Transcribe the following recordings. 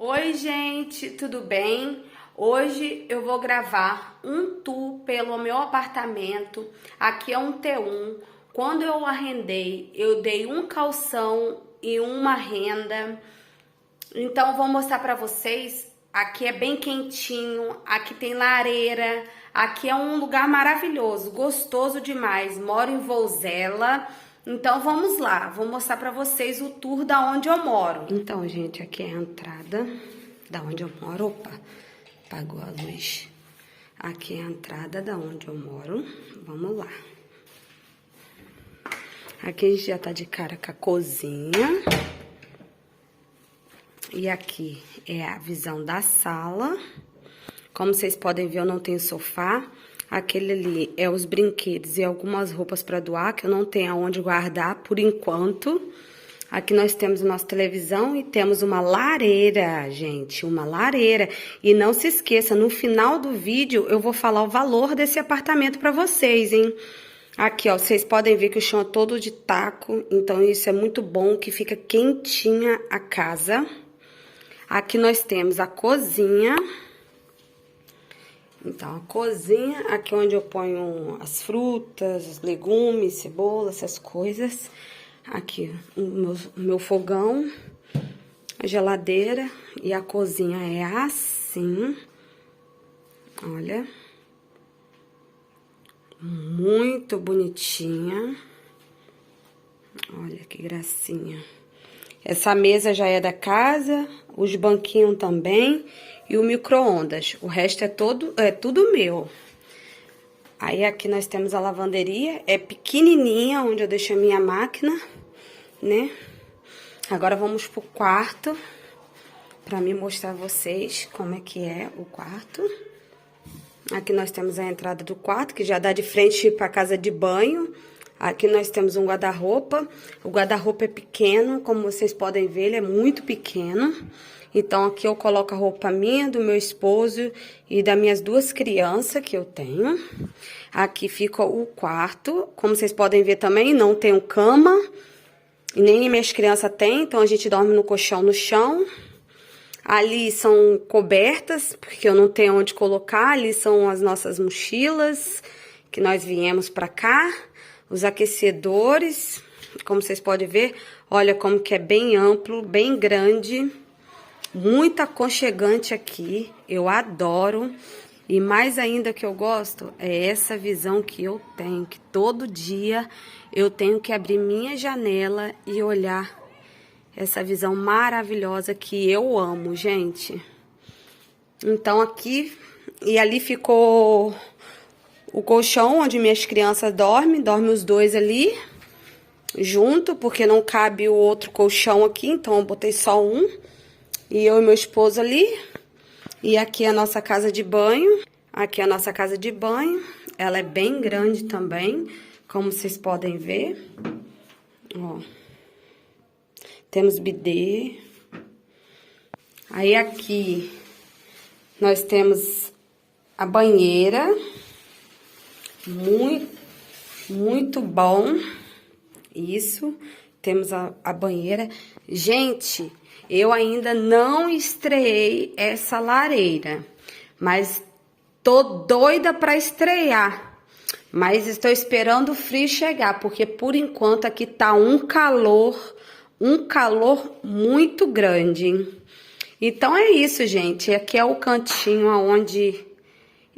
Oi, gente, tudo bem? Hoje eu vou gravar um tour pelo meu apartamento. Aqui é um T1. Quando eu arrendei, eu dei um calção e uma renda. Então, vou mostrar para vocês. Aqui é bem quentinho, aqui tem lareira, aqui é um lugar maravilhoso, gostoso demais. Moro em Vouzela. Então vamos lá, vou mostrar pra vocês o tour da onde eu moro. Então, gente, aqui é a entrada da onde eu moro. Opa, apagou a luz. Aqui é a entrada da onde eu moro. Vamos lá. Aqui a gente já tá de cara com a cozinha. E aqui é a visão da sala. Como vocês podem ver, eu não tenho sofá. Aquele ali é os brinquedos e algumas roupas para doar, que eu não tenho aonde guardar por enquanto. Aqui nós temos a nossa televisão e temos uma lareira, gente, uma lareira. E não se esqueça, no final do vídeo eu vou falar o valor desse apartamento para vocês, hein? Aqui, ó, vocês podem ver que o chão é todo de taco, então isso é muito bom, que fica quentinha a casa. Aqui nós temos a cozinha. Então, a cozinha, aqui onde eu ponho as frutas, os legumes, cebola, essas coisas. Aqui, o meu fogão, a geladeira e a cozinha é assim. Olha. Muito bonitinha. Olha que gracinha. Essa mesa já é da casa, os banquinhos também e o micro-ondas. O resto é tudo meu. Aí aqui nós temos a lavanderia, é pequenininha, onde eu deixo a minha máquina, né? Agora vamos pro quarto, pra me mostrar a vocês como é que é o quarto. Aqui nós temos a entrada do quarto, que já dá de frente pra casa de banho. Aqui nós temos um guarda-roupa. O guarda-roupa é pequeno, como vocês podem ver, ele é muito pequeno. Então, aqui eu coloco a roupa minha, do meu esposo e das minhas duas crianças que eu tenho. Aqui fica o quarto. Como vocês podem ver também, não tenho cama. E nem minhas crianças têm, então a gente dorme no colchão no chão. Ali são cobertas, porque eu não tenho onde colocar. Ali são as nossas mochilas, que nós viemos pra cá. Os aquecedores, como vocês podem ver, olha como que é bem amplo, bem grande, muito aconchegante aqui, eu adoro. E mais ainda que eu gosto é essa visão que eu tenho, que todo dia eu tenho que abrir minha janela e olhar essa visão maravilhosa que eu amo, gente. Então aqui e ali ficou o colchão onde minhas crianças dormem os dois ali, junto, porque não cabe o outro colchão aqui, então eu botei só um. E eu e meu esposo ali. E aqui é a nossa casa de banho. Aqui é a nossa casa de banho. Ela é bem grande também, como vocês podem ver. Ó. Temos bidê. Aí aqui nós temos a banheira. Muito bom. Isso. Temos a banheira. Gente, eu ainda não estreiei essa lareira, mas tô doida para estrear. Mas estou esperando o frio chegar, porque por enquanto aqui tá um calor muito grande. Então é isso, gente. Aqui é o cantinho onde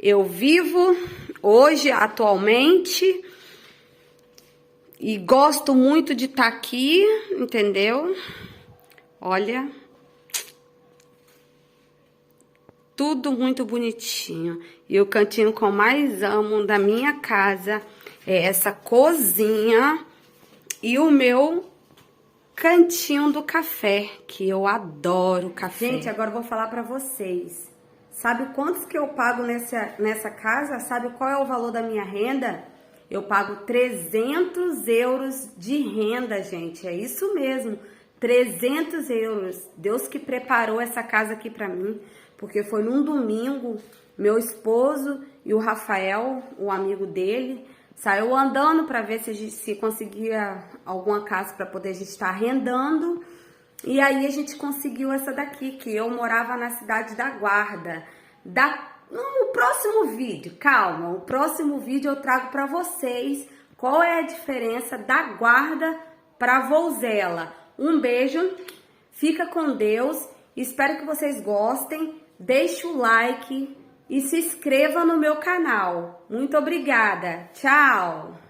eu vivo hoje, atualmente. E gosto muito de estar aqui, entendeu? Olha. Tudo muito bonitinho. E o cantinho que eu mais amo da minha casa é essa cozinha e o meu cantinho do café, que eu adoro café. Gente, agora eu vou falar pra vocês. Sabe quantos que eu pago nessa casa? Sabe qual é o valor da minha renda? Eu pago 300 euros de renda, gente. É isso mesmo, 300 euros. Deus que preparou essa casa aqui pra mim, porque foi num domingo, meu esposo e o Rafael, o amigo dele, saiu andando para ver se conseguia alguma casa para poder a gente estar arrendando. E aí a gente conseguiu essa daqui, que eu morava na cidade da Guarda. No próximo vídeo, calma, o próximo vídeo eu trago para vocês qual é a diferença da Guarda para Vouzela. Um beijo, fica com Deus, espero que vocês gostem, deixe o like e se inscreva no meu canal. Muito obrigada, tchau!